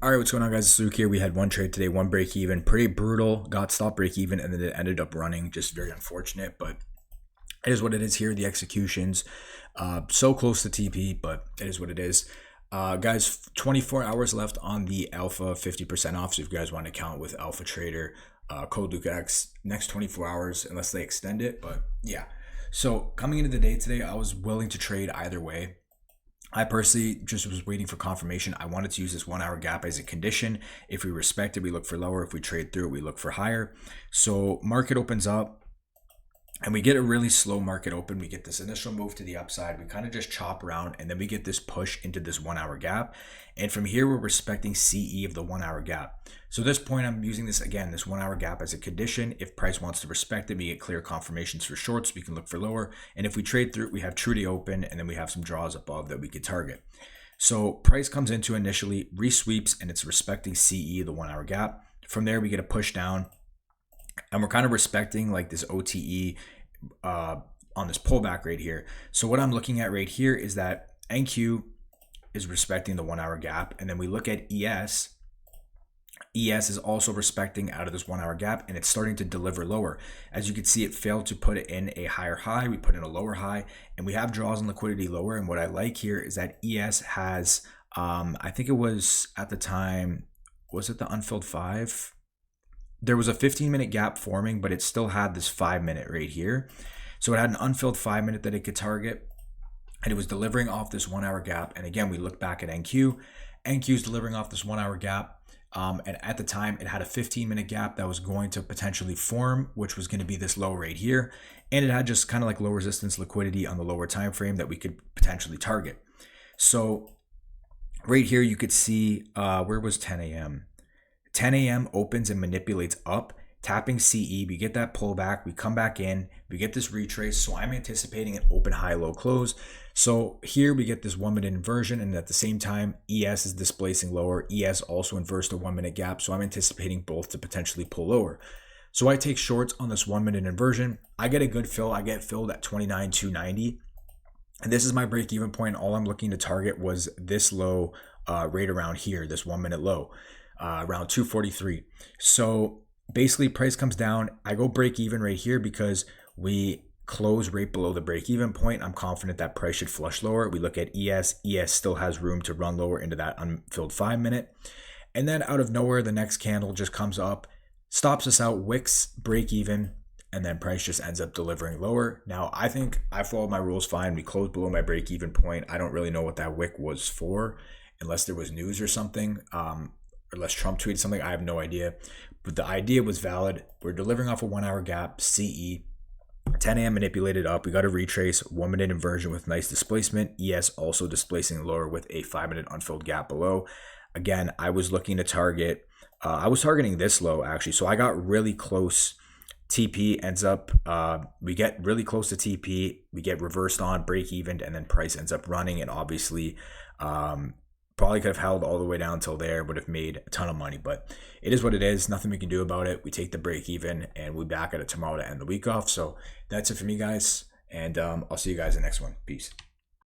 All right, what's going on, guys? It's Luke here. We had one trade today, one break even, pretty brutal. Got stopped break even, and then it ended up running. Just very unfortunate, but it is what it is here. The executions, so close to TP, but it is what it is. Guys, 24 hours left on the Alpha, 50% off. So if you guys want to count with Alpha Trader, code LukeX, next 24 hours, unless they extend it. But yeah, so coming into the day today, I was willing to trade either way. I personally just was waiting for confirmation. I wanted to use this 1 hour gap as a condition. If we respect it, we look for lower. If we trade through it, we look for higher. So market opens up and we get a really slow market open. We get this initial move to the upside. We kind of just chop around and then we get this push into this 1 hour gap. And from here, we're respecting CE of the 1 hour gap. So at this point, I'm using this again, this 1 hour gap as a condition. If price wants to respect it, we get clear confirmations for shorts. We can look for lower. And if we trade through it, we have true to open and then we have some draws above that we could target. So price comes into initially, resweeps, and it's respecting CE, the 1 hour gap. From there, we get a push down. And we're kind of respecting like this OTE on this pullback right here. So what I'm looking at right here is that NQ is respecting the 1 hour gap. And then we look at ES. ES is also respecting out of this 1 hour gap, and it's starting to deliver lower. As you can see, it failed to put in a higher high. We put in a lower high, and we have draws and liquidity lower. And what I like here is that ES has, I think it was at the time, was it the unfilled 5? There was a 15-minute gap forming, but it still had this 5-minute right here. So it had an unfilled 5-minute that it could target, and it was delivering off this 1 hour gap. And again, we look back at NQ. NQ is delivering off this 1 hour gap. And at the time, it had a 15-minute gap that was going to potentially form, which was going to be this low right here. And it had just kind of like low resistance liquidity on the lower time frame that we could potentially target. So right here, you could see, where was 10 a.m.? 10 a.m. opens and manipulates up, tapping CE. We get that pullback. We come back in. We get this retrace. So I'm anticipating an open, high, low close. So here we get this 1 minute inversion. And at the same time, ES is displacing lower. ES also inversed a 1 minute gap. So I'm anticipating both to potentially pull lower. So I take shorts on this 1 minute inversion. I get a good fill. I get filled at 29,290. And this is my break even point. All I'm looking to target was this low right around here, this 1 minute low. Around 243. So basically price comes down. I go break even right here because we close right below the break even point. I'm confident that price should flush lower. We look at ES. ES still has room to run lower into that unfilled 5-minute. And then out of nowhere, the next candle just comes up, stops us out, wicks break even, and then price just ends up delivering lower. Now, I think I followed my rules fine. We closed below my break even point. I don't really know what that wick was for, unless there was news or something. Unless Trump tweeted something, I have no idea. But the idea was valid. We're delivering off a 1 hour gap, CE. 10 a.m. manipulated up. We got a retrace, 1 minute inversion with nice displacement. ES also displacing lower with a 5-minute unfilled gap below. Again, I was looking to target, I was targeting this low actually. So I got really close. TP ends up, we get really close to TP. We get reversed on, break even, and then price ends up running. And obviously, probably could have held all the way down till there, would have made a ton of money, but it is what it is. Nothing we can do about it. We take the break even and we'll be back at it tomorrow to end the week off. So that's it for me, guys. And I'll see you guys in the next one. Peace.